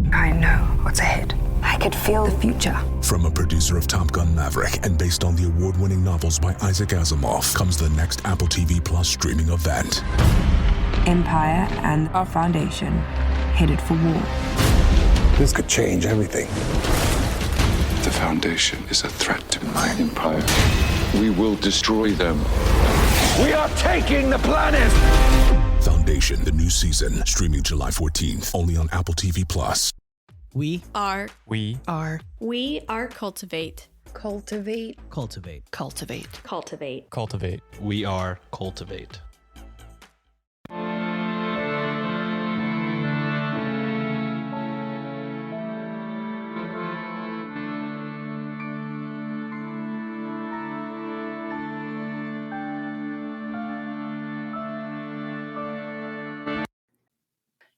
I know what's ahead. I could feel the future. From a producer of Top Gun Maverick and based on the award-winning novels by Isaac Asimov comes the next Apple TV Plus streaming event. Empire and our foundation headed for war. This could change everything. The Foundation is a threat to my empire. We will destroy them. We are taking the planet! Foundation, the new season, streaming July 14th, only on Apple TV Plus. We are Cultivate. Cultivate. Cultivate. Cultivate. Cultivate. Cultivate. We are Cultivate.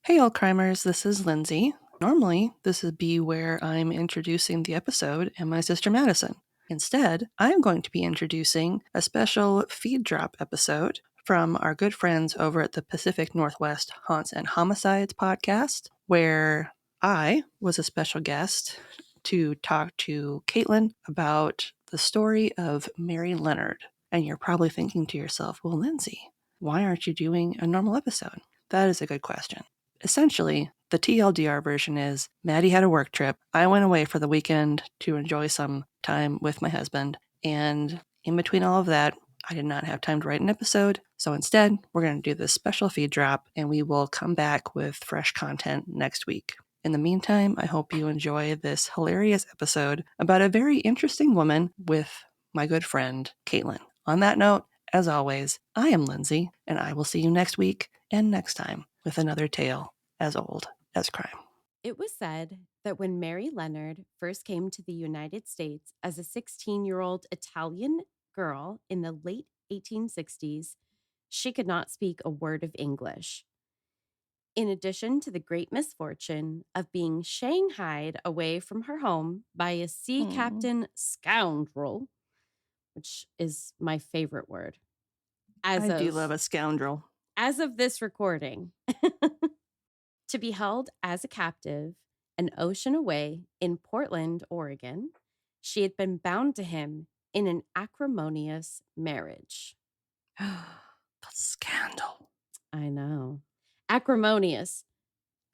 Hey, all crimers, this is Lindsay. Normally, this would be where I'm introducing the episode and my sister Madison. Instead, I'm going to be introducing a special feed drop episode from our good friends over at the Pacific Northwest Haunts and Homicides podcast, where I was a special guest to talk to Caitlyn about the story of Mary Leonard. And you're probably thinking to yourself, well, Lindsay, why aren't you doing a normal episode? That is a good question. Essentially, the TLDR version is Maddie had a work trip. I went away for the weekend to enjoy some time with my husband. And in between all of that, I did not have time to write an episode. So instead, we're going to do this special feed drop and we will come back with fresh content next week. In the meantime, I hope you enjoy this hilarious episode about a very interesting woman with my good friend, Caitlyn. On that note, as always, I am Lindsay, and I will see you next week and next time with another tale as old as crime. It was said that when Mary Leonard first came to the United States as a 16-year-old Italian girl in the late 1860s, she could not speak a word of English. In addition to the great misfortune of being shanghaied away from her home by a sea captain scoundrel, which is my favorite word. I do love a scoundrel. As of this recording, to be held as a captive an ocean away in Portland, Oregon, she had been bound to him in an acrimonious marriage. The scandal. I know. Acrimonious.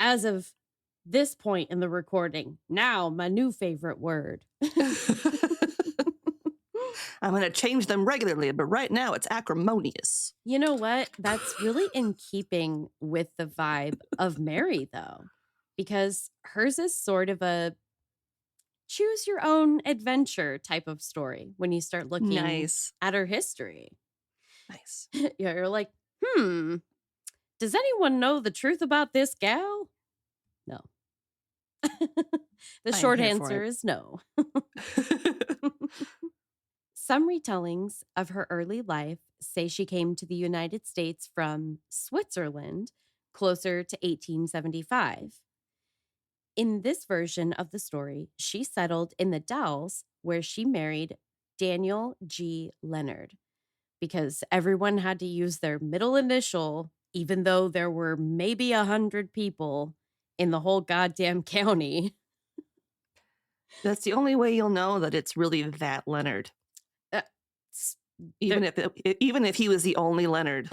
As of this point in the recording, now my new favorite word. I'm going to change them regularly, but right now it's acrimonious. You know what? That's really in keeping with the vibe of Mary, though, because hers is sort of a choose your own adventure type of story when you start looking at her history. Nice. Yeah, you're like, does anyone know the truth about this gal? No. The short answer is no. Some retellings of her early life say she came to the United States from Switzerland closer to 1875. In this version of the story, she settled in the Dalles where she married Daniel G. Leonard because everyone had to use their middle initial, even though there were maybe 100 people in the whole goddamn county. That's the only way you'll know that it's really that Leonard. Even if he was the only Leonard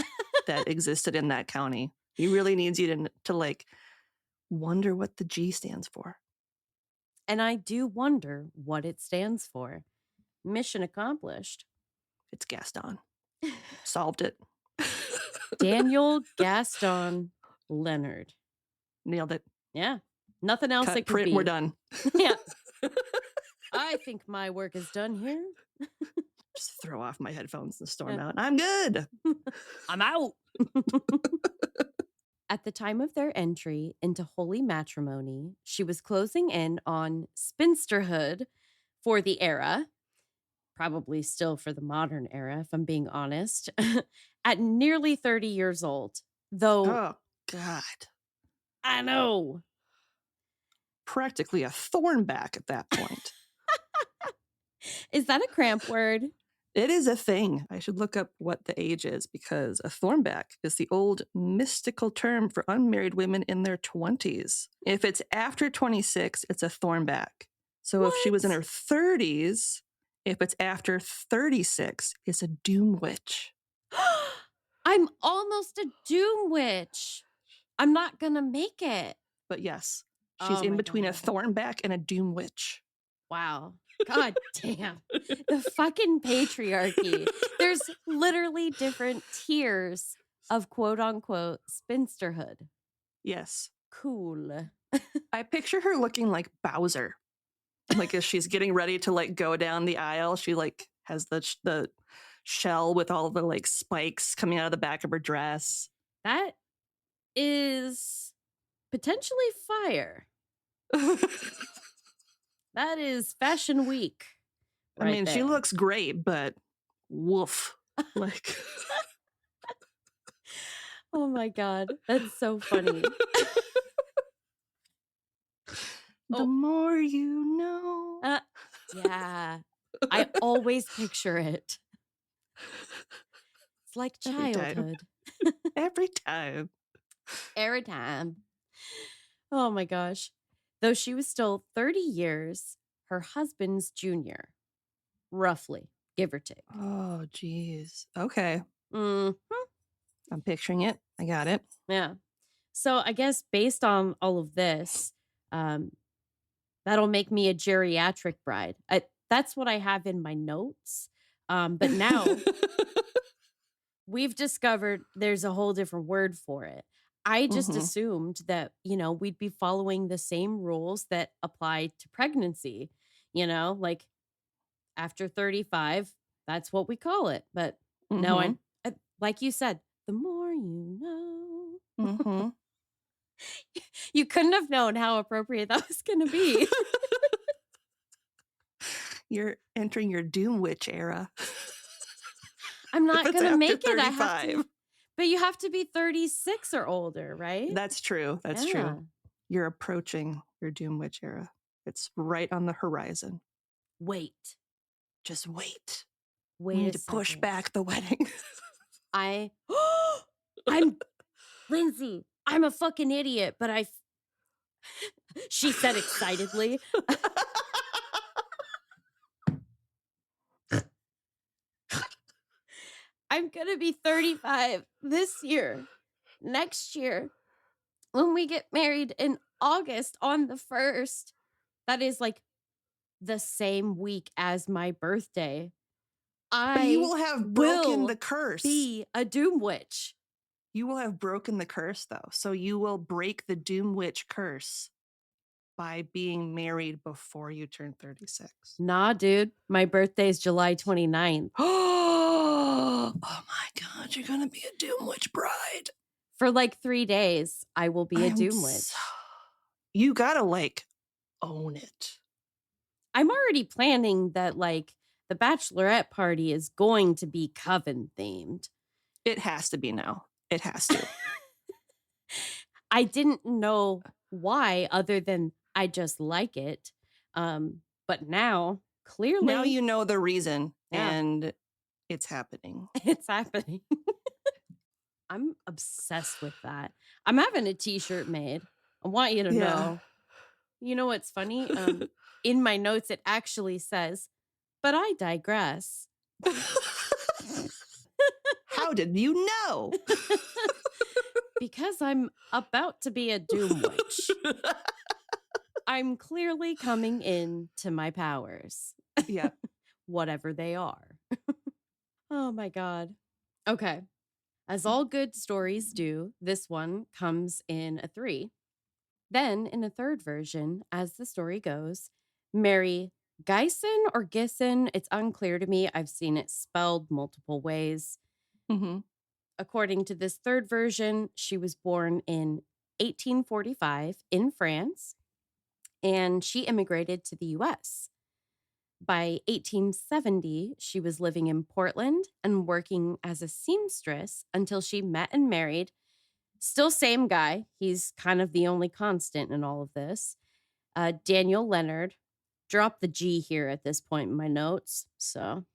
that existed in that county, he really needs you to like wonder what the G stands for. And I do wonder what it stands for. Mission accomplished. It's Gaston. Solved it. Daniel Gaston Leonard. Nailed it. Yeah. Nothing else Cut, it could print, be. we're done. Yeah. I think my work is done here. Just throw off my headphones and storm out. I'm good. I'm out. At the time of their entry into holy matrimony, she was closing in on spinsterhood for the era, probably still for the modern era, if I'm being honest, at nearly 30 years old. Though, oh, God. I know. Practically a thornback at that point. Is that a cramp word? It is a thing. I should look up what the age is because a thornback is the old mystical term for unmarried women in their 20s. If it's after 26, it's a thornback. So if she was in her 30s, if it's after 36, it's a doom witch. I'm almost a doom witch. I'm not going to make it. But yes, she's in between a thornback and a doom witch. Wow. God damn. The fucking patriarchy. There's literally different tiers of quote unquote spinsterhood. Yes. Cool. I picture her looking like Bowser. Like as she's getting ready to like go down the aisle, she like has the shell with all the like spikes coming out of the back of her dress. That is potentially fire. That is Fashion Week. I mean, she looks great, but woof. Like, oh my God. That's so funny. The more you know. Yeah. I always picture it. It's like childhood. Every time. Every time. Oh my gosh. Though she was still 30 years, her husband's junior. Roughly, give or take. Oh, geez. Okay. Mm-hmm. I'm picturing it. I got it. Yeah. So I guess based on all of this, that'll make me a geriatric bride. That's what I have in my notes. But now we've discovered there's a whole different word for it. I just assumed that, we'd be following the same rules that apply to pregnancy, like after 35, that's what we call it. But no, I like you said, the more you know. Mm-hmm. You couldn't have known how appropriate that was going to be. You're entering your doom witch era. I'm not going to make 35. it. I have to, but you have to be 36 or older, right? That's true. That's true. You're approaching your doom witch era. It's right on the horizon. Wait. Just wait. Wait. We need to push back the wedding. I'm Lindsay. I'm a fucking idiot, but she said excitedly. I'm going to be 35 this year. Next year, when we get married in August on the 1st, that is like the same week as my birthday. But you will have broken the curse. Be a doom witch. You will have broken the curse, though. So you will break the doom witch curse by being married before you turn 36. Nah, dude. My birthday is July 29th. Oh my God. You're going to be a doom witch bride. For like 3 days, I will be a doom witch. You got to own it. I'm already planning that the bachelorette party is going to be coven themed. It has to be now. It has to. I didn't know why other than I just like it. But now, clearly. Now you know the reason and it's happening. It's happening. I'm obsessed with that. I'm having a t-shirt made. I want you to know. You know what's funny? In my notes, it actually says, but I digress. How did you know? Because I'm about to be a doom witch. I'm clearly coming into my powers. Yeah. Whatever they are. Oh my God. Okay. As all good stories do, this one comes in a 3. Then, in a third version, as the story goes, Mary Gysin or Gysin, it's unclear to me. I've seen it spelled multiple ways. Mm-hmm. According to this third version, she was born in 1845 in France, and she immigrated to the U.S. By 1870, she was living in Portland and working as a seamstress until she met and married. Still same guy. He's kind of the only constant in all of this. Daniel Leonard. Drop the G here at this point in my notes. So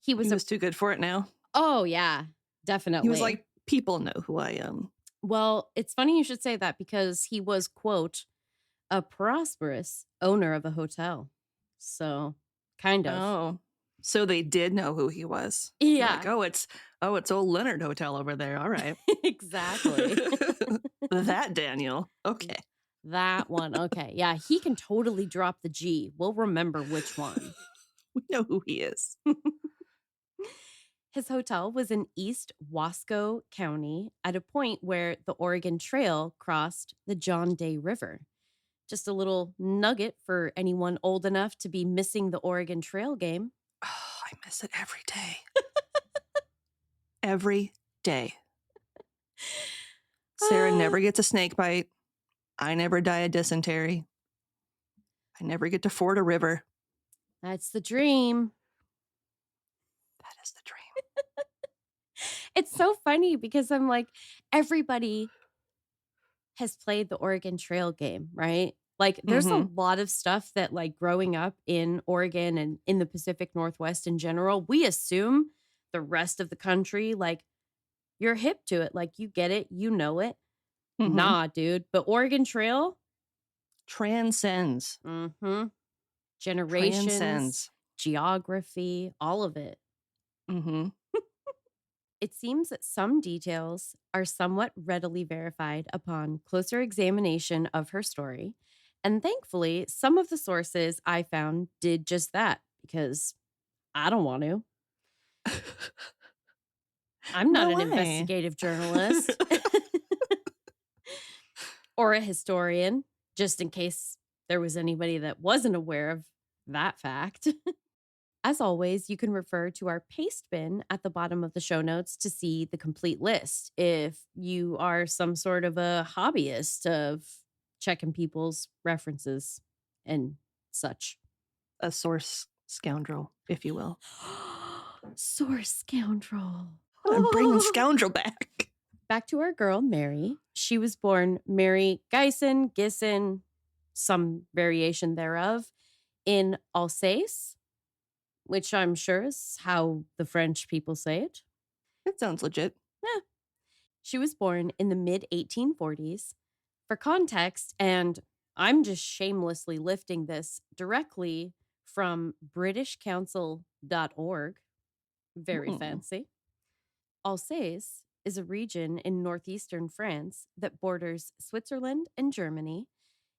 He was too good for it now. Oh, yeah, definitely. He was like, people know who I am. Well, it's funny you should say that because he was, quote, a prosperous owner of a hotel. So, kind of. Oh, so they did know who he was. Yeah. They're like, it's old Leonard Hotel over there. All right. Exactly. That Daniel. Okay. That one. Okay. Yeah, he can totally drop the G. We'll remember which one. We know who he is. His hotel was in East Wasco County at a point where the Oregon Trail crossed the John Day River. Just a little nugget for anyone old enough to be missing the Oregon Trail game. Oh, I miss it every day. Every day. Sarah never gets a snake bite. I never die of dysentery. I never get to ford a river. That's the dream. That is the dream. It's so funny because I'm like, everybody has played the Oregon Trail game, right? Like there's a lot of stuff that like growing up in Oregon and in the Pacific Northwest in general, we assume the rest of the country, like you're hip to it. Like you get it, you know it. Nah, dude. But Oregon Trail transcends. Generations, Transcends. geography, all of it. It seems that some details are somewhat readily verified upon closer examination of her story. And thankfully, some of the sources I found did just that because I don't want to. I'm not an investigative journalist or a historian, just in case there was anybody that wasn't aware of that fact. As always, you can refer to our paste bin at the bottom of the show notes to see the complete list if you are some sort of a hobbyist of checking people's references and such. A source scoundrel, if you will. Source scoundrel. I'm bringing scoundrel back. Back to our girl, Mary. She was born Mary Gysin, some variation thereof, in Alsace, which I'm sure is how the French people say it. It sounds legit. Yeah. She was born in the mid-1840s. For context, and I'm just shamelessly lifting this directly from BritishCouncil.org. Very fancy. Alsace is a region in northeastern France that borders Switzerland and Germany.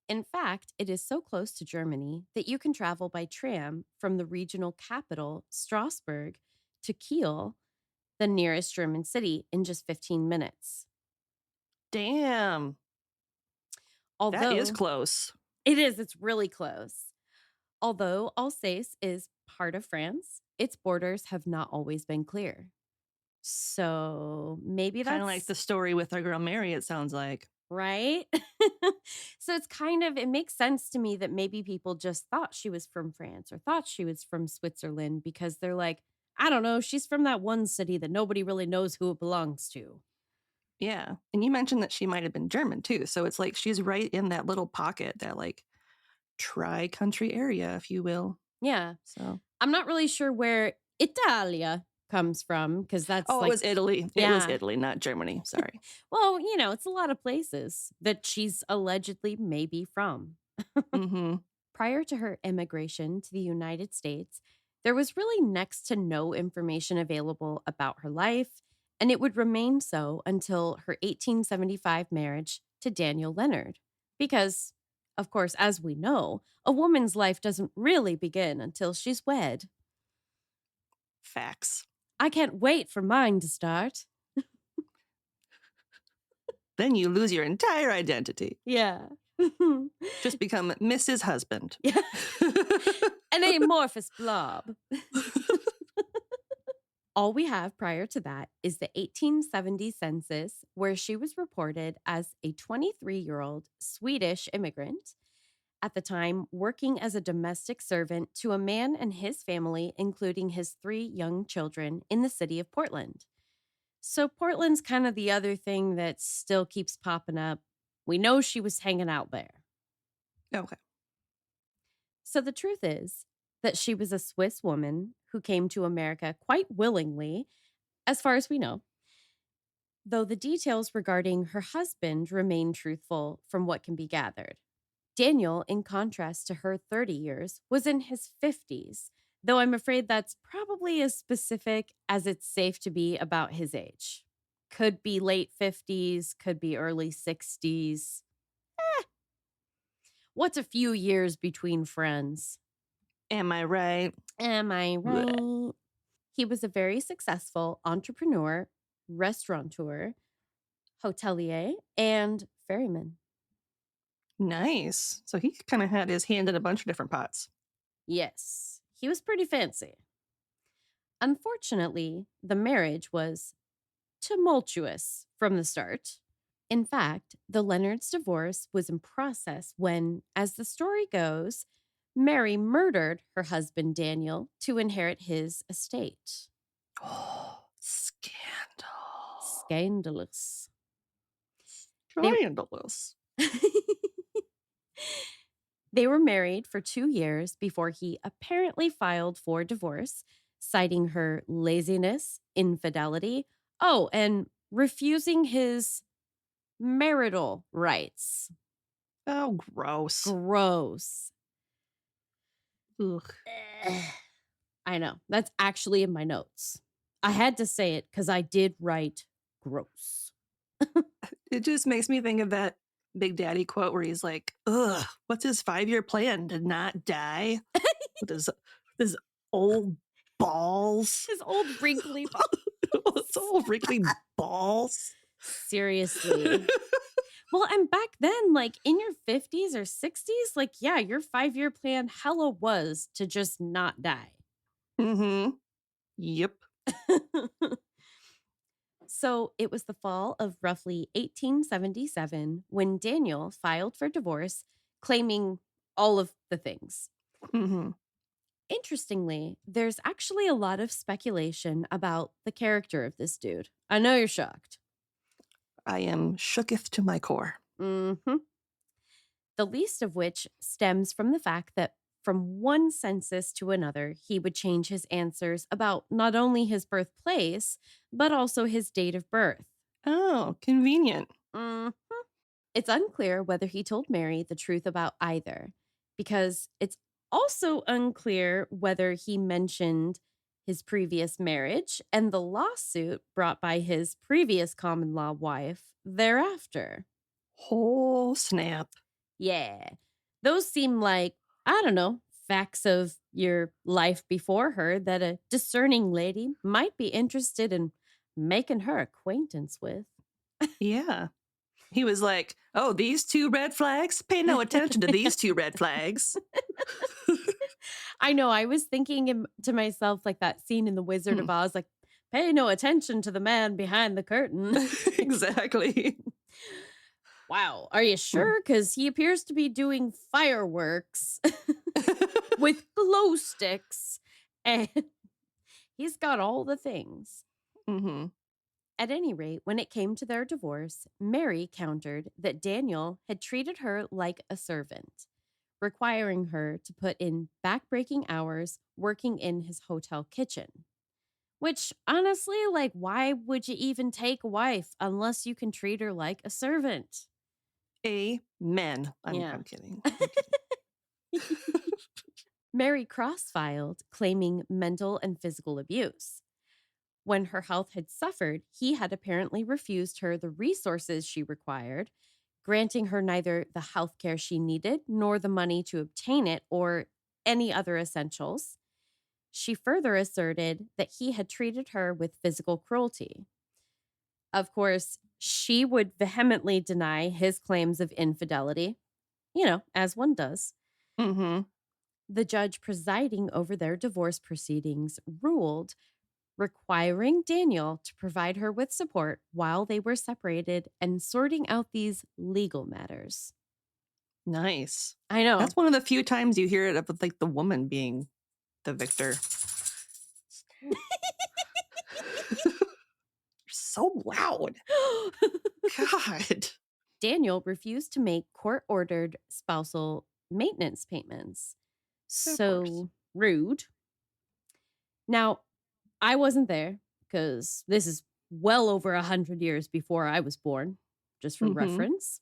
In fact, it is so close to Germany that you can travel by tram from the regional capital, Strasbourg, to Kiel, the nearest German city, in just 15 minutes. Damn. Although, that is close. It is. It's really close. Although Alsace is part of France, its borders have not always been clear. So maybe that's kind of like the story with our girl Mary, it sounds like. Right? So it makes sense to me that maybe people just thought she was from France or thought she was from Switzerland because they're like, I don't know, she's from that one city that nobody really knows who it belongs to. Yeah. And you mentioned that she might have been German too. So it's like she's right in that little pocket, that like tri-country area, if you will. Yeah. So I'm not really sure where Italia comes from because that's it was Italy. Yeah. It was Italy, not Germany. Sorry. Well, it's a lot of places that she's allegedly maybe from. Prior to her immigration to the United States, there was really next to no information available about her life, and it would remain so until her 1875 marriage to Daniel Leonard. Because, of course, as we know, a woman's life doesn't really begin until she's wed. Facts. I can't wait for mine to start. Then you lose your entire identity. Yeah. Just become Mrs. Husband. Yeah. An amorphous blob. All we have prior to that is the 1870 census, where she was reported as a 23-year-old Swedish immigrant, at the time working as a domestic servant to a man and his family, including his 3 young children, in the city of Portland. So Portland's kind of the other thing that still keeps popping up. We know she was hanging out there. Okay. So the truth is that she was a Swiss woman who came to America quite willingly, as far as we know, though the details regarding her husband remain truthful from what can be gathered. Daniel, in contrast to her 30 years, was in his 50s, though I'm afraid that's probably as specific as it's safe to be about his age. Could be late 50s, could be early 60s. What's a few years between friends? Am I right? Am I right? He was a very successful entrepreneur, restaurateur, hotelier, and ferryman. Nice. So he kind of had his hand in a bunch of different pots. Yes, he was pretty fancy. Unfortunately, the marriage was tumultuous from the start. In fact, the Leonards' divorce was in process when, as the story goes, Mary murdered her husband Daniel to inherit his estate. Oh, scandal. Scandalous. Scandalous. They were married for 2 years before he apparently filed for divorce, citing her laziness, infidelity, and refusing his marital rights. Oh, gross. Gross. Ugh. I know. That's actually in my notes. I had to say it because I did write gross. It just makes me think of that Big Daddy quote where he's like, ugh, what's his 5-year plan? To not die? With his old balls. His old wrinkly balls. His old wrinkly balls. Seriously. Well, and back then, like in your 50s or 60s, like, yeah, your 5-year plan hella was to just not die. Mm-hmm. Yep. So it was the fall of roughly 1877 when Daniel filed for divorce, claiming all of the things. Mm-hmm. Interestingly, there's actually a lot of speculation about the character of this dude. I know you're shocked. I am shooketh to my core. Mm-hmm. The least of which stems from the fact that from one census to another, he would change his answers about not only his birthplace, but also his date of birth. Oh, convenient. Mm-hmm. It's unclear whether he told Mary the truth about either, because it's also unclear whether he mentioned his previous marriage and the lawsuit brought by his previous common law wife thereafter. Oh, snap. Yeah. Those seem like, I don't know, facts of your life before her that a discerning lady might be interested in making her acquaintance with. Yeah. He was like, oh, these 2 red flags? Pay no attention to these 2 red flags. I know. I was thinking to myself, like that scene in The Wizard of Oz, like, pay no attention to the man behind the curtain. Exactly. Wow. Are you sure? Because he appears to be doing fireworks with glow sticks, and he's got all the things. Mm-hmm. At any rate, when it came to their divorce, Mary countered that Daniel had treated her like a servant, requiring her to put in backbreaking hours working in his hotel kitchen. Which, honestly, like, why would you even take a wife unless you can treat her like a servant? Amen. Yeah. I'm kidding. Mary cross-filed, claiming mental and physical abuse. When her health had suffered, he had apparently refused her the resources she required, granting her neither the health care she needed nor the money to obtain it or any other essentials. She further asserted that he had treated her with physical cruelty. Of course, she would vehemently deny his claims of infidelity, as one does. Mm-hmm. The judge presiding over their divorce proceedings ruled, requiring Daniel to provide her with support while they were separated and sorting out these legal matters. Nice. I know. That's one of the few times you hear it of like the woman being the victor. So loud. God. Daniel refused to make court-ordered spousal maintenance payments. So rude. Now, I wasn't there because this is well over 100 years before I was born, just for reference.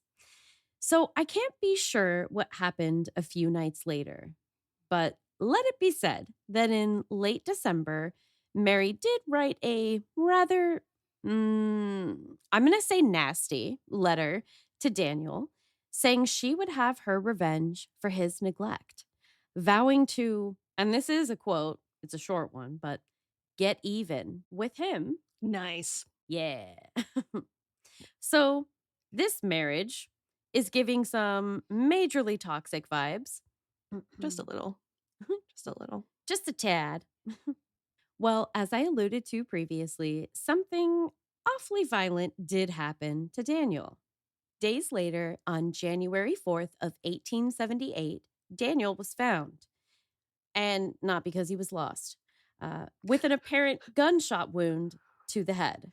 So I can't be sure what happened a few nights later. But let it be said that in late December, Mary did write a rather, I'm going to say nasty letter to Daniel, saying she would have her revenge for his neglect, vowing to, and this is a quote, it's a short one, but get even with him. Nice. Yeah. So this marriage is giving some majorly toxic vibes. Just a little. Just a little. Just a tad. Well, as I alluded to previously, something awfully violent did happen to Daniel. Days later, on January 4th of 1878, Daniel was found. And not because he was lost, with an apparent gunshot wound to the head,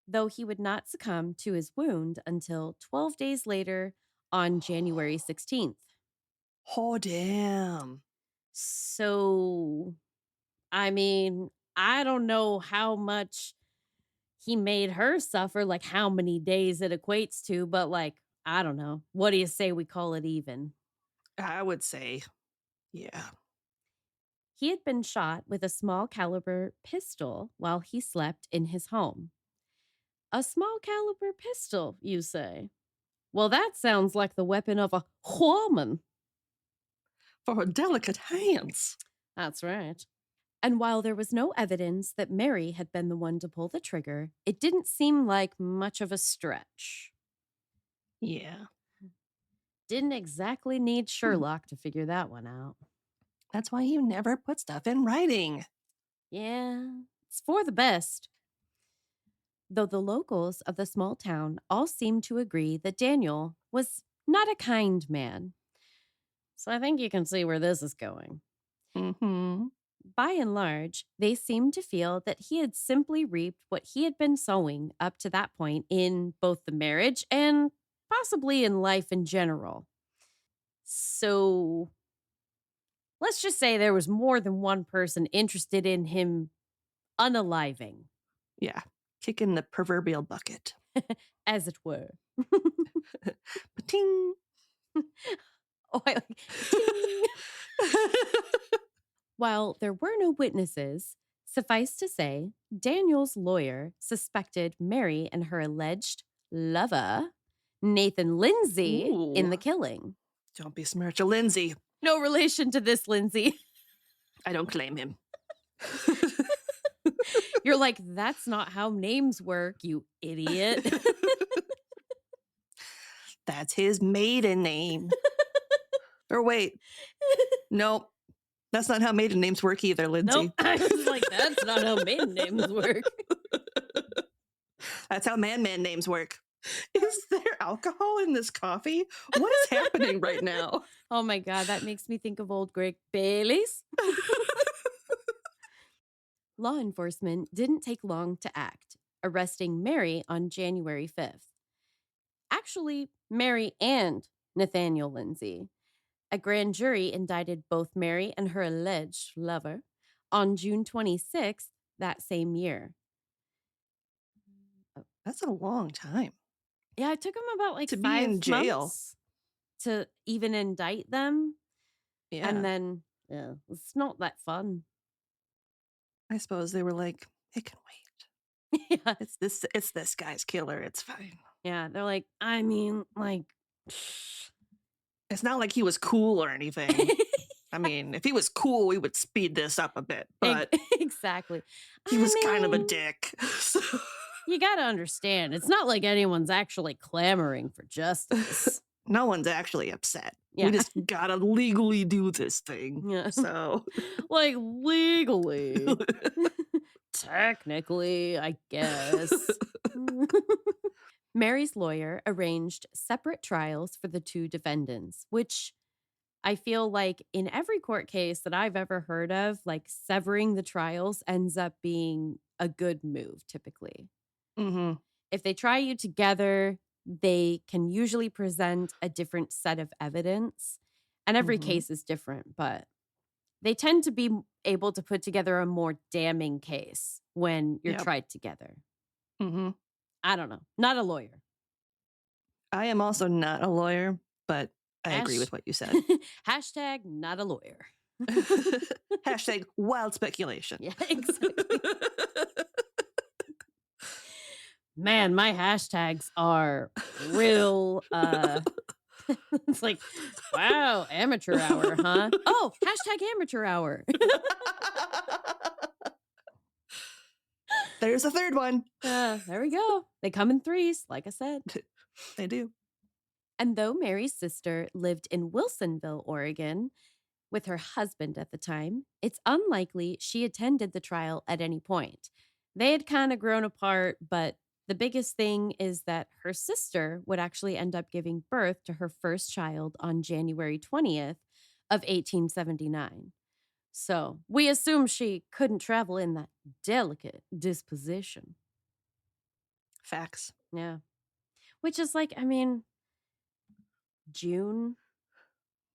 though he would not succumb to his wound until 12 days later on January 16th. Oh, damn. So, I mean, I don't know how much he made her suffer, like how many days it equates to, but like, I don't know. What do you say we call it even? I would say, yeah. He had been shot with a small caliber pistol while he slept in his home. A small caliber pistol, you say? Well, that sounds like the weapon of a woman. For her delicate hands. That's right. And while there was no evidence that Mary had been the one to pull the trigger, it didn't seem like much of a stretch. Yeah. Didn't exactly need Sherlock to figure that one out. That's why you never put stuff in writing. Yeah, it's for the best. Though the locals of the small town all seemed to agree that Daniel was not a kind man. So I think you can see where this is going. Mm-hmm. By and large, they seemed to feel that he had simply reaped what he had been sowing up to that point in both the marriage and possibly in life in general. So let's just say there was more than one person interested in him unaliving. Yeah. Kicking the proverbial bucket. As it were. Ting. Oh, I like ting. While there were no witnesses, suffice to say, Daniel's lawyer suspected Mary and her alleged lover, Nathan Lindsay, in the killing. Don't besmirch a Lindsay. No relation to this Lindsay. I don't claim him. You're like, that's not how names work, you idiot. That's his maiden name. Or wait. Nope. That's not how maiden names work either, Lindsay. Nope. I was like, that's not how maiden names work. That's how man names work. Is there alcohol in this coffee? What is happening right now? Oh my God, that makes me think of old Greg Bailey's. Law enforcement didn't take long to act, arresting Mary on January 5th. Actually, Mary and Nathaniel Lindsay. A grand jury indicted both Mary and her alleged lover on June 26th that same year. That's a long time. Yeah, it took them about like to 5 be in jail months to even indict them. Yeah. And then, yeah, it's not that fun. I suppose they were like, it can wait. Yeah. It's this guy's killer. It's fine. Yeah, they're like, I mean, like... It's not like he was cool or anything. I mean, if he was cool, we would speed this up a bit. But exactly. He was kind of a dick. So. You got to understand, it's not like anyone's actually clamoring for justice. No one's actually upset. Yeah. We just got to legally do this thing. Yeah. So. Like, legally. Technically, I guess. Mary's lawyer arranged separate trials for the two defendants, which I feel like in every court case that I've ever heard of, like severing the trials ends up being a good move typically. Mm-hmm. If they try you together, they can usually present a different set of evidence. And every case is different, but They tend to be able to put together a more damning case when you're tried together. Mm-hmm. I don't know. Not a lawyer. I am also not a lawyer, but I agree with what you said. Hashtag not a lawyer. Hashtag wild speculation. Yeah, exactly. Man, my hashtags are real. It's like, wow, amateur hour, huh? Oh, hashtag amateur hour. There's a third one. There we go. They come in threes, like I said. They do. And though Mary's sister lived in Wilsonville, Oregon, with her husband at the time, it's unlikely she attended the trial at any point. They had kind of grown apart, but the biggest thing is that her sister would actually end up giving birth to her first child on January 20th of 1879. So we assume she couldn't travel in that delicate disposition. Facts. Yeah. Which is like, I mean, June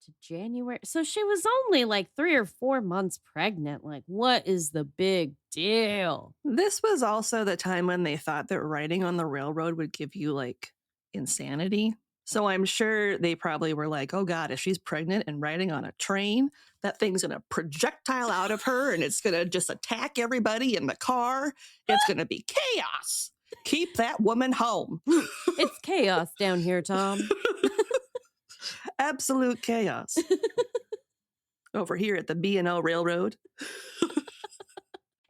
to January. So she was only like 3 or 4 months pregnant. Like, what is the big deal? This was also the time when they thought that riding on the railroad would give you like insanity. So I'm sure they probably were like, oh God, if she's pregnant and riding on a train, that thing's going to projectile out of her and it's going to just attack everybody in the car. It's going to be chaos. Keep that woman home. It's chaos down here, Tom. Absolute chaos. Over here at the B&O Railroad.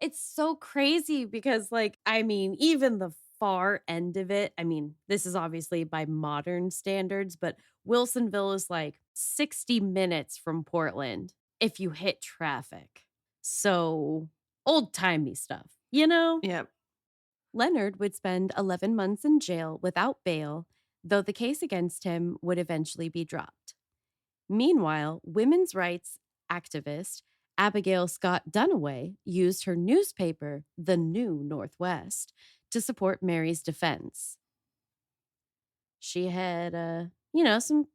It's so crazy because, like, I mean, even the far end of it, I mean, this is obviously by modern standards, but Wilsonville is like 60 minutes from Portland if you hit traffic. So old-timey stuff, you know? Yep. Leonard would spend 11 months in jail without bail, though the case against him would eventually be dropped. Meanwhile, women's rights activist Abigail Scott Duniway used her newspaper, The New Northwest, to support Mary's defense. She had, some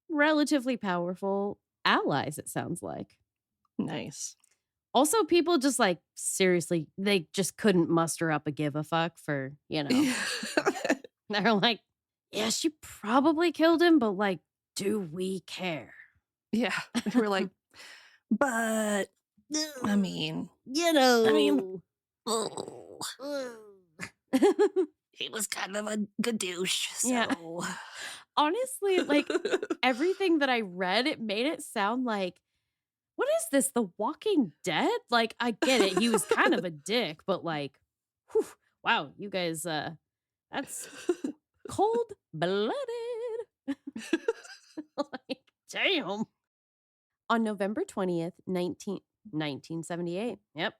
relatively powerful allies, it sounds like. Nice. Also, people just like, seriously, they just couldn't muster up a give a fuck for, They're like, yeah, she probably killed him, but like, do we care? Yeah. We're like, but, I mean, he was kind of a good douche. So. Yeah. Honestly, like, everything that I read, it made it sound like, what is this, The Walking Dead? Like, I get it. He was kind of a dick, but like, whew, wow, you guys, that's cold-blooded. Like, damn. On November 20th, 1978. Yep.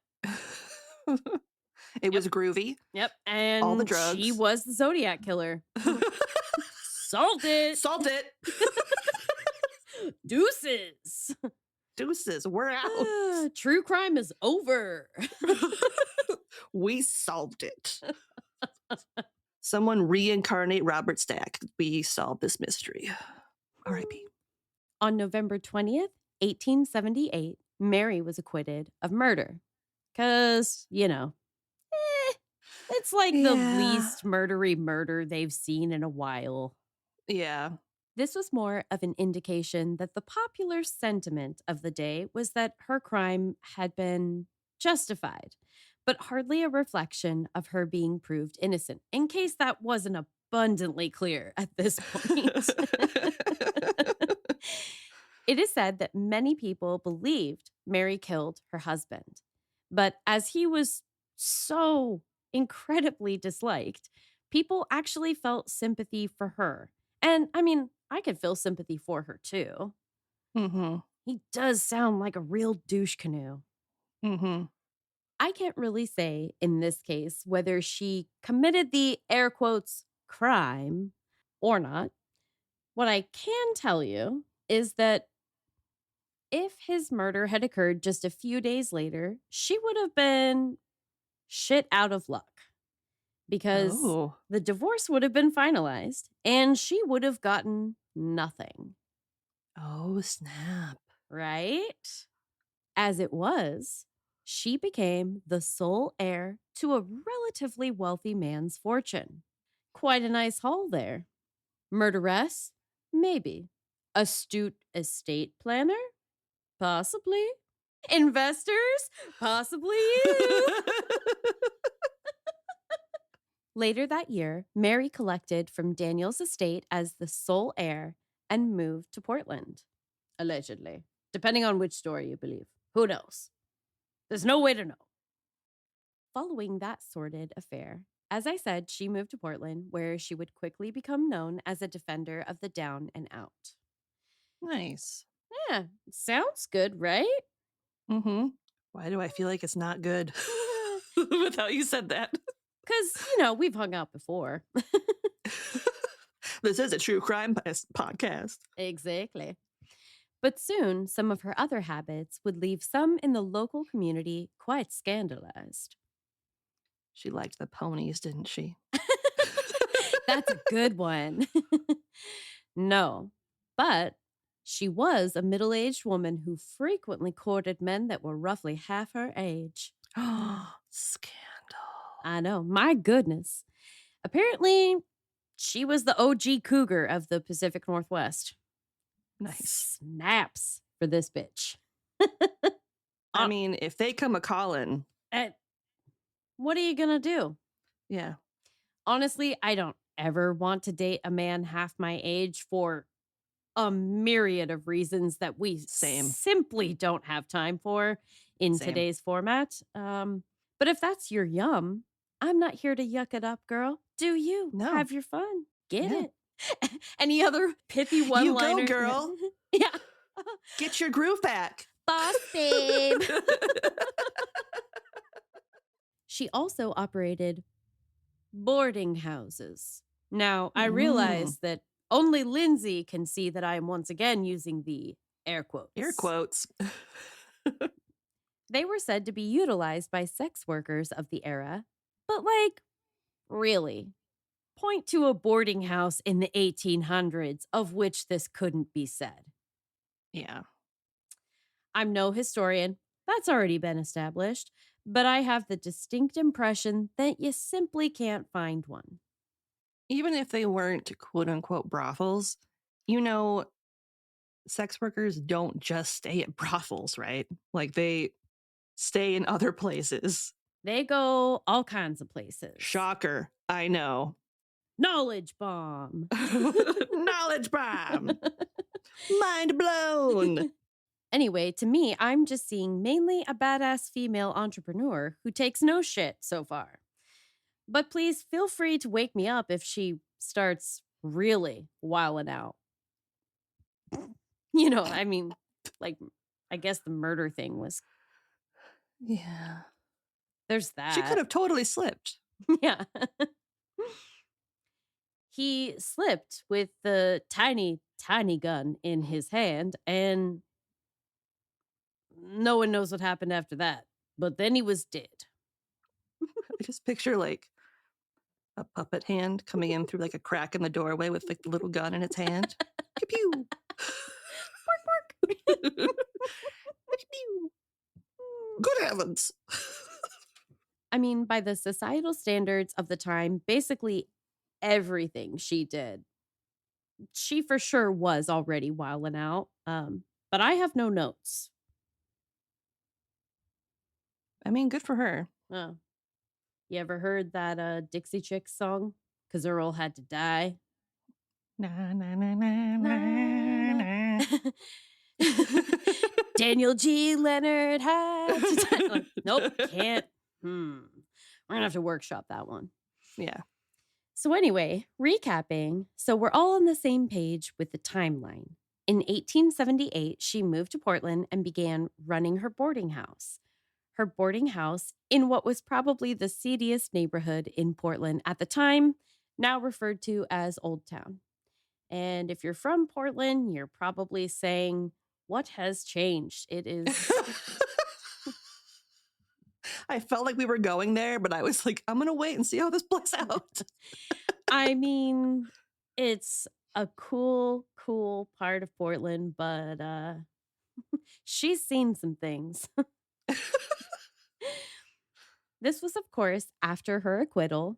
It was groovy. Yep. And all the drugs. She was the Zodiac killer. Salt it. Salt it. Deuces. Deuces. We're out. True crime is over. We solved it. Someone reincarnate Robert Stack. We solved this mystery. R.I.P. On November 20th, 1878, Mary was acquitted of murder. Because, it's like the least murdery murder they've seen in a while. Yeah. This was more of an indication that the popular sentiment of the day was that her crime had been justified, but hardly a reflection of her being proved innocent, in case that wasn't abundantly clear at this point. It is said that many people believed Mary killed her husband, but as he was so incredibly disliked, people actually felt sympathy for her. And I mean, I could feel sympathy for her too. Mm-hmm. He does sound like a real douche canoe. Mm-hmm. I can't really say in this case whether she committed the air quotes crime or not. What I can tell you is that if his murder had occurred just a few days later, she would have been shit out of luck. Because the divorce would have been finalized and she would have gotten nothing. Oh, snap. Right? As it was, she became the sole heir to a relatively wealthy man's fortune. Quite a nice haul there. Murderess? Maybe. Astute estate planner? Possibly. Investors? Possibly you. Later that year, Mary collected from Daniel's estate as the sole heir and moved to Portland. Allegedly. Depending on which story you believe. Who knows? There's no way to know. Following that sordid affair, as I said, she moved to Portland, where she would quickly become known as a defender of the down and out. Nice. Yeah, sounds good, right? Mm-hmm. Why do I feel like it's not good with how you said that? Because, we've hung out before. This is a true crime podcast. Exactly. But soon, some of her other habits would leave some in the local community quite scandalized. She liked the ponies, didn't she? That's a good one. No, but she was a middle-aged woman who frequently courted men that were roughly half her age. Scandal. I know, my goodness. Apparently, she was the OG cougar of the Pacific Northwest. Nice. Snaps for this bitch. I mean, if they come a-calling. What are you gonna do? Yeah. Honestly, I don't ever want to date a man half my age for a myriad of reasons that we simply don't have time for in today's format. But if that's your yum, I'm not here to yuck it up, girl. Do you? No. Have your fun. Get it. Any other pithy one-liner? You go, girl. Yeah. Get your groove back. Boss babe. She also operated boarding houses. Now, I realize that only Lindsay can see that I am once again using the air quotes. Air quotes. They were said to be utilized by sex workers of the era, but really, point to a boarding house in the 1800s of which this couldn't be said. Yeah. I'm no historian. That's already been established. But I have the distinct impression that you simply can't find one. Even if they weren't quote-unquote brothels, sex workers don't just stay at brothels, right? They stay in other places. They go all kinds of places. Shocker. I know. Knowledge bomb. Knowledge bomb. Mind blown. Anyway, to me, I'm just seeing mainly a badass female entrepreneur who takes no shit so far. But please feel free to wake me up if she starts really wilding out. I guess the murder thing was... Yeah. There's that. She could have totally slipped. Yeah. He slipped with the tiny, tiny gun in his hand, and no one knows what happened after that. But then he was dead. I just picture a puppet hand coming in through a crack in the doorway with the little gun in its hand. Pew. Bark, bark. Pew. Good heavens. I mean, by the societal standards of the time, basically everything she did, she for sure was already wilding out. But I have no notes. I mean, good for her. Oh. You ever heard that Dixie Chicks song? 'Cause Earl had to die. Na, na, na, na, na, na. Daniel G. Leonard had to die. Nope, can't. We're gonna have to workshop that one. Yeah. So anyway, recapping. So we're all on the same page with the timeline. In 1878, she moved to Portland and began running her boarding house. Her boarding house in what was probably the seediest neighborhood in Portland at the time, now referred to as Old Town. And if you're from Portland, you're probably saying, what has changed? It is... I felt like we were going there, but I was like, I'm going to wait and see how this plays out. I mean, it's a cool part of Portland, but She's seen some things. This was, of course, after her acquittal.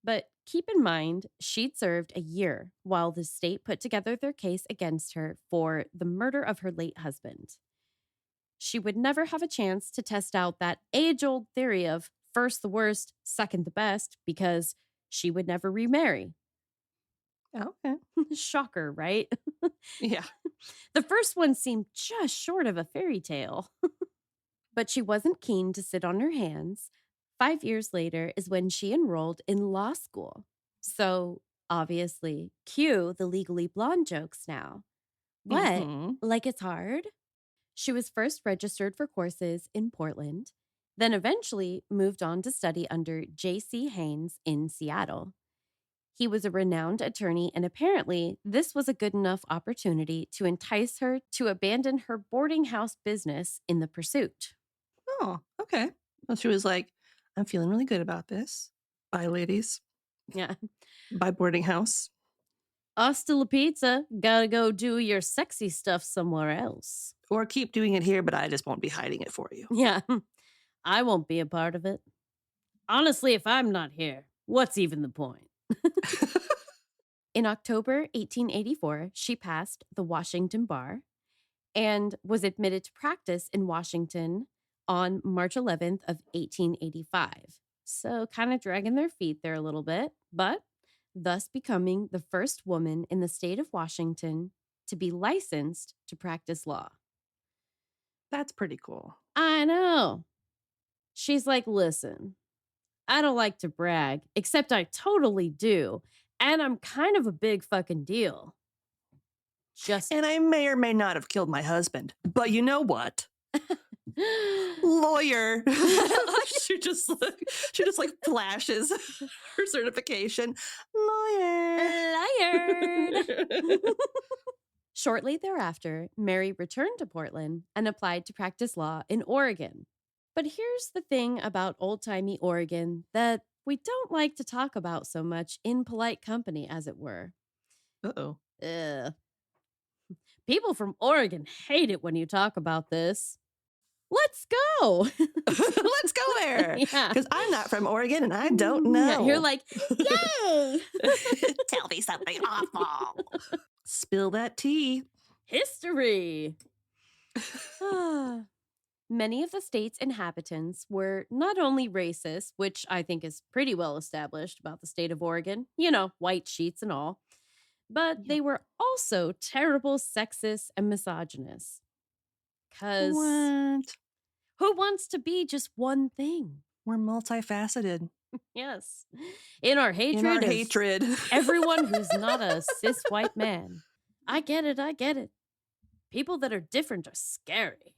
But keep in mind, she'd served a year while the state put together their case against her for the murder of her late husband. She would never have a chance to test out that age-old theory of first the worst, second the best, because she would never remarry. Okay. Shocker, right? Yeah. The first one seemed just short of a fairy tale. But she wasn't keen to sit on her hands. 5 years later is when she enrolled in law school. So, obviously, cue the Legally Blonde jokes now. What? Mhm. Like it's hard? She was first registered for courses in Portland, then eventually moved on to study under J.C. Haynes in Seattle. He was a renowned attorney, and apparently this was a good enough opportunity to entice her to abandon her boarding house business in the pursuit. Oh, okay. Well, she was like, I'm feeling really good about this. Bye, ladies. Yeah. Bye, boarding house. Hasta la pizza. Gotta go do your sexy stuff somewhere else. Or keep doing it here, but I just won't be hiding it for you. Yeah. I won't be a part of it. Honestly, if I'm not here, what's even the point? In October 1884, she passed the Washington Bar and was admitted to practice in Washington on March 11th of 1885. So kind of dragging their feet there a little bit, but thus becoming the first woman in the state of Washington to be licensed to practice law. That's pretty cool. I know. She's like, listen, I don't like to brag, except I totally do. And I'm kind of a big fucking deal. And I may or may not have killed my husband. But you know what? Lawyer. she just like flashes her certification. Lawyer. Shortly thereafter, Mary returned to Portland and applied to practice law in Oregon. But here's the thing about old-timey Oregon that we don't like to talk about so much in polite company, as it were. Uh-oh. People from Oregon hate it when you talk about this. Let's go. Let's go there. Yeah. Because I'm not from Oregon and I don't know. Yeah, you're like, yay! Tell me something awful. Spill that tea. History. Many of the state's inhabitants were not only racist, which I think is pretty well established about the state of Oregon, you know, white sheets and all, but they were also terrible sexist and misogynist. Because who wants to be just one thing? We're multifaceted. Yes. In our hatred. Everyone who's not a cis white man. I get it. People that are different are scary.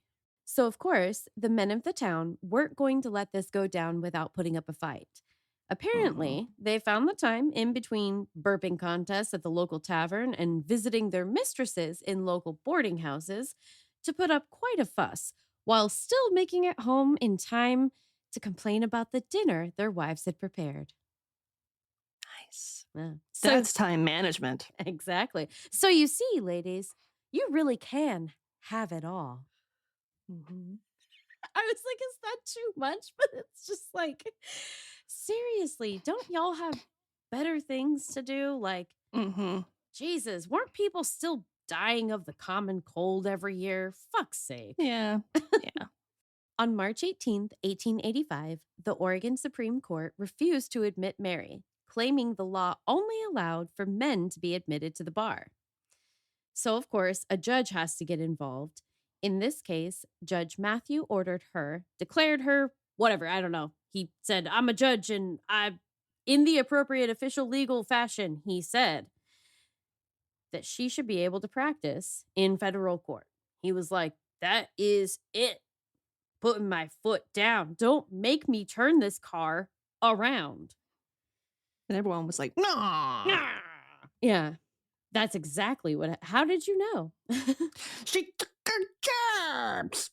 So, of course, the men of the town weren't going to let this go down without putting up a fight. Apparently, they found the time in between burping contests at the local tavern and visiting their mistresses in local boarding houses to put up quite a fuss, while still making it home in time to complain about the dinner their wives had prepared. Nice. Yeah. That's time management. Exactly. So you see, ladies, you really can have it all. Mm-hmm. I was like, is that too much? But it's just like, seriously, don't y'all have better things to do? Like, Jesus, weren't people still dying of the common cold every year? Fuck's sake. Yeah. On March 18th, 1885, the Oregon Supreme Court refused to admit Mary, claiming the law only allowed for men to be admitted to the bar. So, of course, a judge has to get involved. In this case, Judge Matthew declared her, whatever, I don't know. He said, I'm a judge and in the appropriate official legal fashion, he said that she should be able to practice in federal court. He was like, that is it. Putting my foot down. Don't make me turn this car around. And everyone was like, no. Yeah, that's exactly what. How did you know? She took her jobs.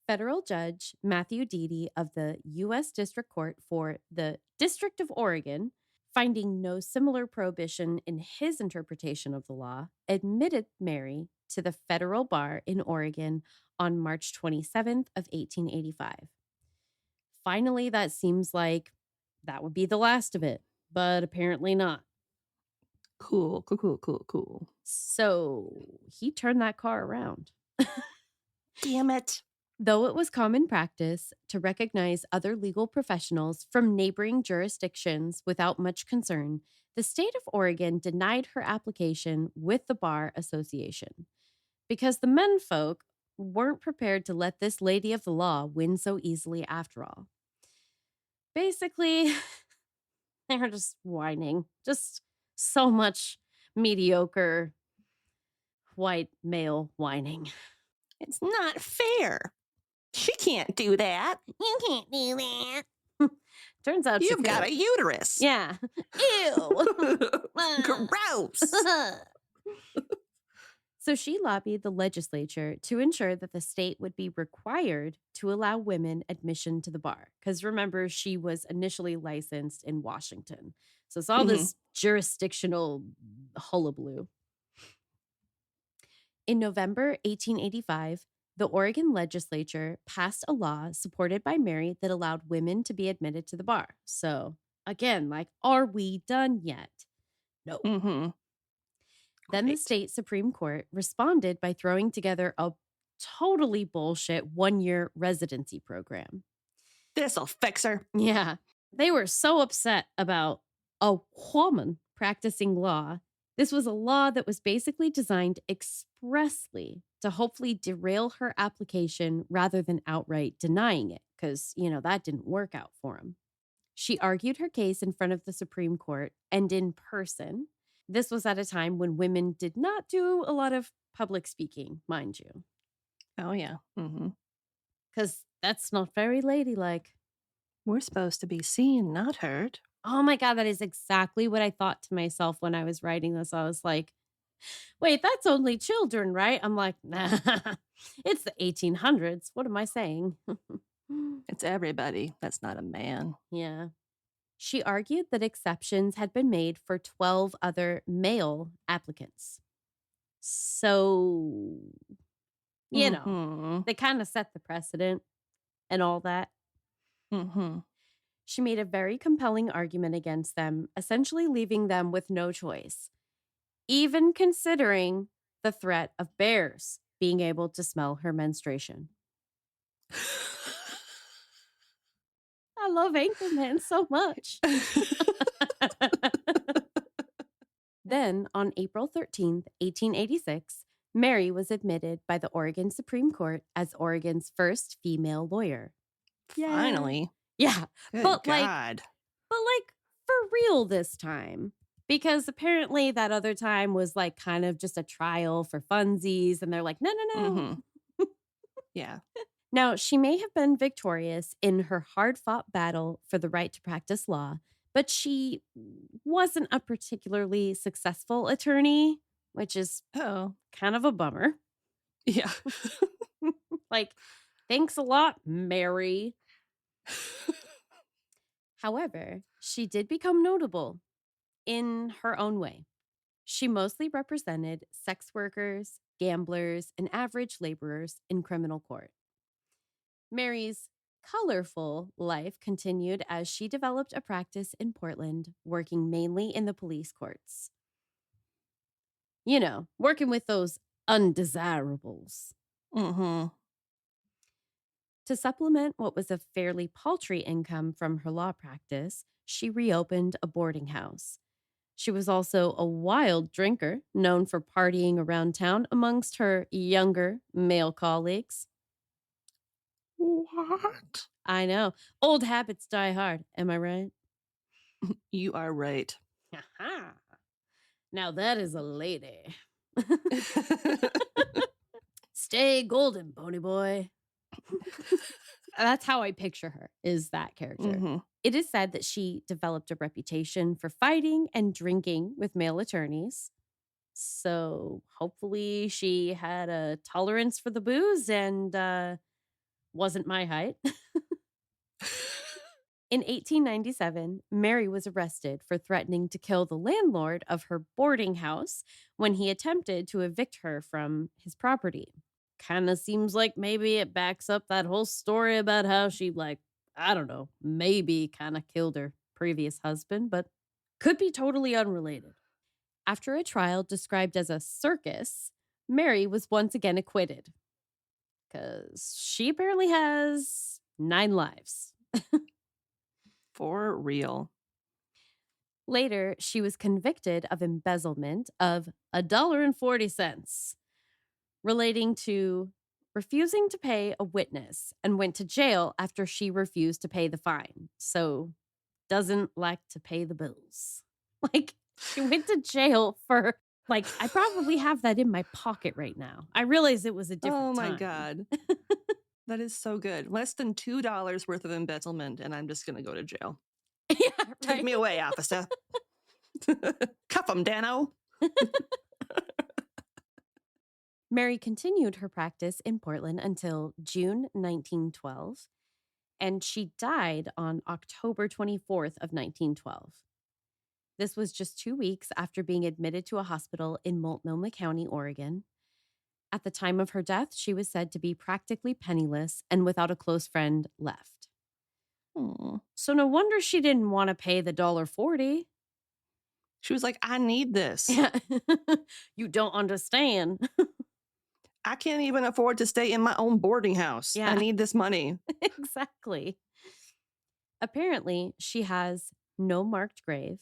Federal Judge Matthew Deedy of the U.S. District Court for the District of Oregon finding no similar prohibition in his interpretation of the law, admitted Mary to the federal bar in Oregon on March 27th of 1885. Finally, that seems like that would be the last of it, but apparently not. Cool. So he turned that car around. Damn it. Though it was common practice to recognize other legal professionals from neighboring jurisdictions without much concern, the state of Oregon denied her application with the Bar Association because the menfolk weren't prepared to let this lady of the law win so easily after all. Basically, they were just whining. Just so much mediocre white male whining. It's not fair. She can't do that. You can't do that. Turns out You've got a uterus. Yeah. Ew. Gross. So she lobbied the legislature to ensure that the state would be required to allow women admission to the bar. Because remember, she was initially licensed in Washington. So it's all this jurisdictional hullabaloo. In November 1885, the Oregon legislature passed a law supported by Mary that allowed women to be admitted to the bar. So again, like, are we done yet? No. Mm-hmm. Then the state Supreme Court responded by throwing together a totally bullshit 1-year residency program. This'll fix her. Yeah. They were so upset about a woman practicing law. This was a law that was basically designed expressly to hopefully derail her application rather than outright denying it, because, that didn't work out for him. She argued her case in front of the Supreme Court and in person. This was at a time when women did not do a lot of public speaking, mind you. Oh, yeah. Mm-hmm. Because that's not very ladylike. We're supposed to be seen, not heard. Oh my God, that is exactly what I thought to myself when I was writing this. I was like, wait, that's only children, right? I'm like, nah, it's the 1800s. What am I saying? It's everybody. That's not a man. Yeah. She argued that exceptions had been made for 12 other male applicants. So, they kind of set the precedent and all that. Mm-hmm. She made a very compelling argument against them, essentially leaving them with no choice, even considering the threat of bears being able to smell her menstruation. I love Anchorman so much. Then, on April 13th, 1886, Mary was admitted by the Oregon Supreme Court as Oregon's first female lawyer. Yay. Finally. Yeah. Good but God. like for real this time. Because apparently that other time was like kind of just a trial for funsies. And they're like, no. Mm-hmm. Yeah. Now, she may have been victorious in her hard-fought battle for the right to practice law, but she wasn't a particularly successful attorney, which is kind of a bummer. Yeah. Like, thanks a lot, Mary. However, she did become notable in her own way. She mostly represented sex workers, gamblers, and average laborers in criminal court. Mary's colorful life continued as she developed a practice in Portland, working mainly in the police courts. Working with those undesirables. Mm-hmm. To supplement what was a fairly paltry income from her law practice, she reopened a boarding house. She was also a wild drinker, known for partying around town amongst her younger male colleagues. What? I know. Old habits die hard. Am I right? You are right. Now that is a lady. Stay golden, pony boy. That's how I picture her, is that character. Mm-hmm. It is said that she developed a reputation for fighting and drinking with male attorneys. So hopefully she had a tolerance for the booze and wasn't my height. In 1897, Mary was arrested for threatening to kill the landlord of her boarding house when he attempted to evict her from his property. Kind of seems like maybe it backs up that whole story about how she, I don't know, maybe kind of killed her previous husband, but could be totally unrelated. After a trial described as a circus, Mary was once again acquitted. Because she apparently has 9 lives. For real. Later, she was convicted of embezzlement of $1.40 relating to refusing to pay a witness and went to jail after she refused to pay the fine. So, doesn't like to pay the bills. She went to jail for, I probably have that in my pocket right now. I realize it was a different time. Oh my God. That is so good. Less than $2 worth of embezzlement, and I'm just going to go to jail. Yeah, right. Take me away, officer. Cuff him, Dano. Mary continued her practice in Portland until June 1912, and she died on October 24th of 1912. This was just 2 weeks after being admitted to a hospital in Multnomah County, Oregon. At the time of her death, she was said to be practically penniless and without a close friend left. So no wonder she didn't want to pay the $1.40. She was like, I need this. Yeah. You don't understand. I can't even afford to stay in my own boarding house. Yeah. I need this money. Exactly. Apparently, she has no marked grave,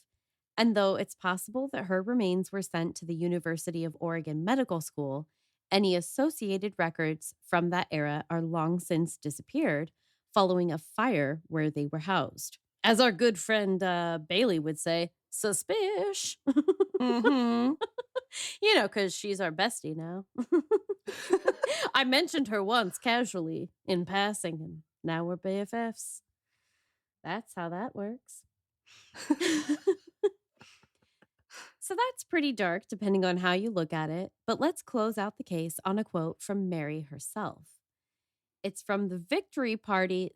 and though it's possible that her remains were sent to the University of Oregon Medical School, any associated records from that era are long since disappeared following a fire where they were housed. As our good friend Bailey would say, suspish. Mm-hmm. Because she's our bestie now. I mentioned her once casually in passing, and now we're BFFs. That's how that works. So that's pretty dark, depending on how you look at it. But let's close out the case on a quote from Mary herself. It's from the victory party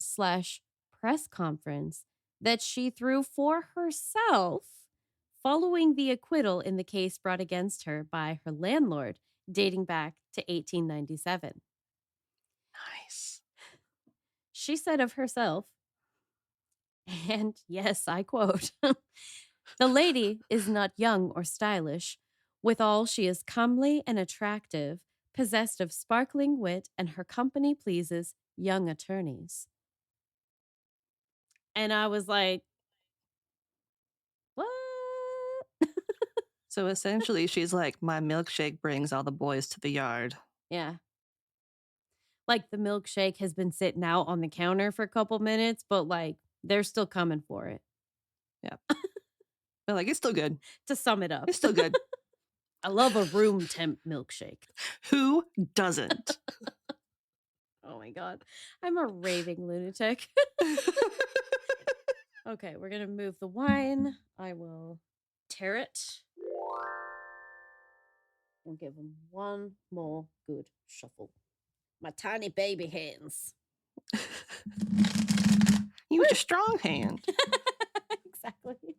/ press conference that she threw for herself following the acquittal in the case brought against her by her landlord, dating back to 1897. Nice. She said of herself, and yes, I quote, "The lady is not young or stylish. Withal, she is comely and attractive, possessed of sparkling wit, and her company pleases young attorneys." And I was like, what? So essentially, she's like, my milkshake brings all the boys to the yard. Yeah. Like the milkshake has been sitting out on the counter for a couple minutes, but they're still coming for it. Yeah. They're like, it's still good. To sum it up. It's still good. I love a room temp milkshake. Who doesn't? Oh my God. I'm a raving lunatic. Okay, we're going to move the wine. I will tear it. And give them one more good shuffle. My tiny baby hands. Use your strong hand. Exactly.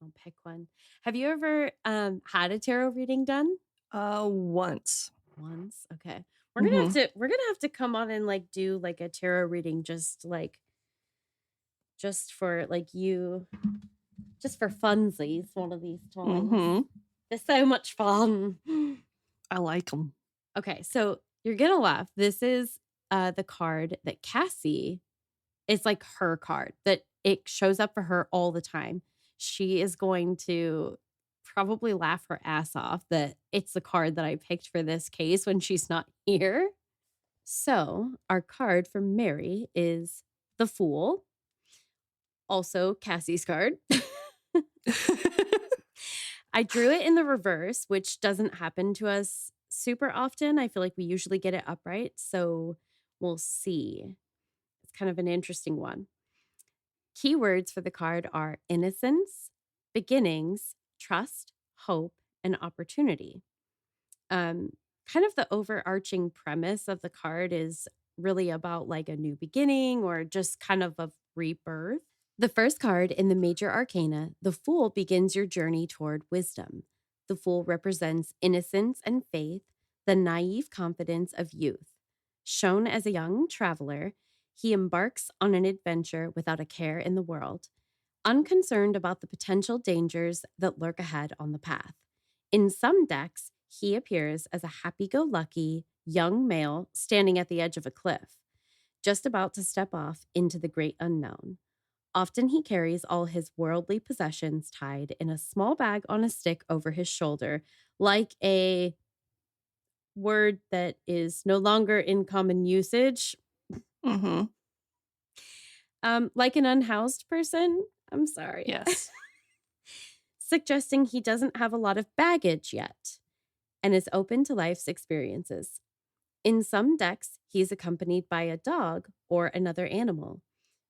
I'll pick one. Have you ever had a tarot reading done? Once. Once? Okay. We're gonna have to come on and do a tarot reading just for you, just for funsies one of these times. Mm-hmm. They're so much fun. I like them. Okay, so you're gonna laugh. This is the card that Cassie, it's her card that it shows up for her all the time. She is going to probably laugh her ass off that it's the card that I picked for this case when she's not here. So our card from Mary is the Fool. Also Cassie's card. I drew it in the reverse, which doesn't happen to us super often. I feel like we usually get it upright. So we'll see. It's kind of an interesting one. Keywords for the card are innocence, beginnings, trust, hope, and opportunity. Kind of the overarching premise of the card is really about a new beginning or just kind of rebirth. The first card in the major arcana, the Fool, begins your journey toward wisdom. The Fool represents innocence and faith, the naive confidence of youth. Shown as a young traveler, he embarks on an adventure without a care in the world, unconcerned about the potential dangers that lurk ahead on the path. In some decks, he appears as a happy-go-lucky young male standing at the edge of a cliff, just about to step off into the great unknown. Often he carries all his worldly possessions tied in a small bag on a stick over his shoulder, like a word that is no longer in common usage. Mm-hmm. Like an unhoused person. I'm sorry. Yes. Suggesting he doesn't have a lot of baggage yet and is open to life's experiences. In some decks, he's accompanied by a dog or another animal,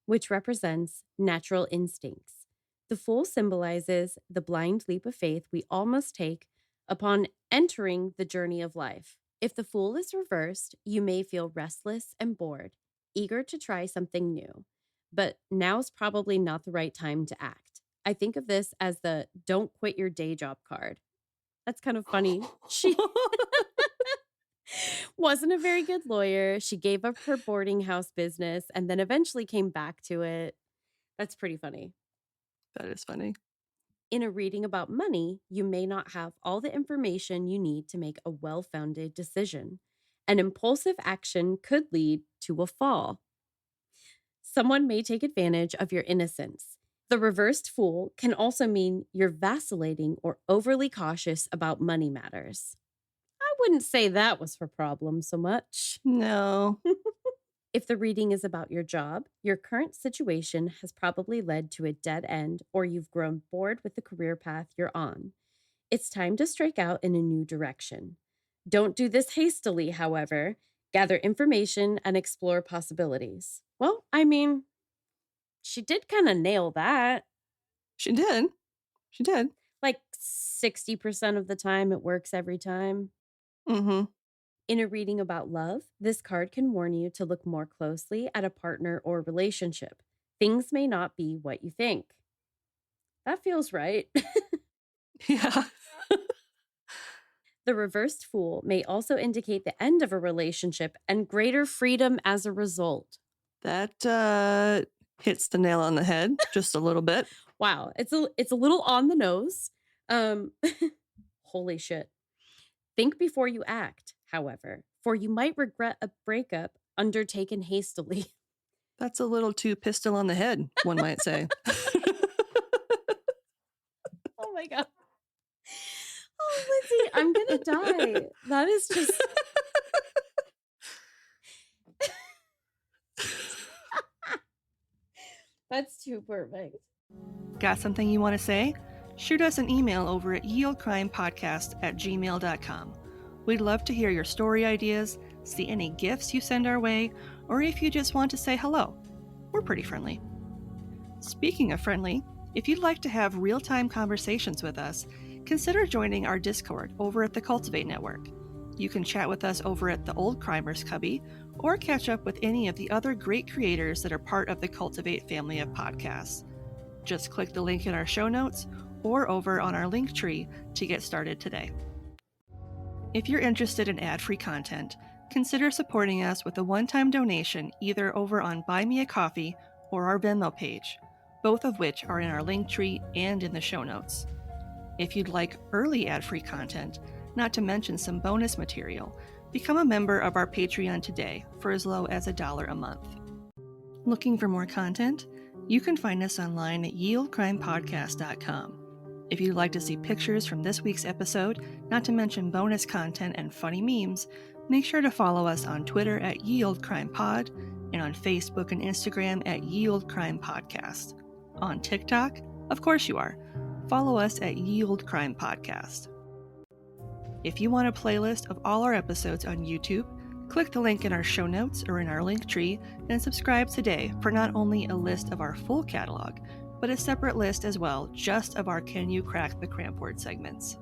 which represents natural instincts. The Fool symbolizes the blind leap of faith we all must take upon entering the journey of life. If the Fool is reversed, you may feel restless and bored, eager to try something new. But now's probably not the right time to act. I think of this as the don't quit your day job card. That's kind of funny. She wasn't a very good lawyer. She gave up her boarding house business and then eventually came back to it. That's pretty funny. That is funny. In a reading about money, you may not have all the information you need to make a well-founded decision. An impulsive action could lead to a fall. Someone may take advantage of your innocence. The reversed Fool can also mean you're vacillating or overly cautious about money matters. I wouldn't say that was her problem so much. No. If the reading is about your job, your current situation has probably led to a dead end, or you've grown bored with the career path you're on. It's time to strike out in a new direction. Don't do this hastily, however. Gather information and explore possibilities. Well, I mean, she did kind of nail that. She did. She did. Like 60% of the time, it works every time. Mm-hmm. In a reading about love, this card can warn you to look more closely at a partner or relationship. Things may not be what you think. That feels right. Yeah. The reversed Fool may also indicate the end of a relationship and greater freedom as a result. That hits the nail on the head just a little bit. Wow, it's a little on the nose. Holy shit. Think before you act, however, for you might regret a breakup undertaken hastily. That's a little too pistol on the head, one might say. Oh my God. Oh, Lindsay, I'm going to die. That is just... That's too perfect. Got something you want to say? Shoot us an email over at yeoldecrimepodcast@gmail.com. We'd love to hear your story ideas, see any gifts you send our way, or if you just want to say hello. We're pretty friendly. Speaking of friendly, if you'd like to have real-time conversations with us, consider joining our Discord over at the Cultivate Network. You can chat with us over at the Old Crimers Cubby, or catch up with any of the other great creators that are part of the Cultivate family of podcasts. Just click the link in our show notes or over on our link tree to get started today. If you're interested in ad-free content, consider supporting us with a one-time donation either over on Buy Me a Coffee or our Venmo page, both of which are in our link tree and in the show notes. If you'd like early ad-free content, not to mention some bonus material, become a member of our Patreon today for as low as $1 a month. Looking for more content? You can find us online at yeoldecrimepodcast.com. If you'd like to see pictures from this week's episode, not to mention bonus content and funny memes, make sure to follow us on Twitter at yeoldecrimepod and on Facebook and Instagram at yeoldecrimepodcast. On TikTok? Of course you are. Follow us at yeoldecrimepodcast. If you want a playlist of all our episodes on YouTube, click the link in our show notes or in our link tree and subscribe today for not only a list of our full catalog, but a separate list as well just of our Can You Crack the Cramp Word segments.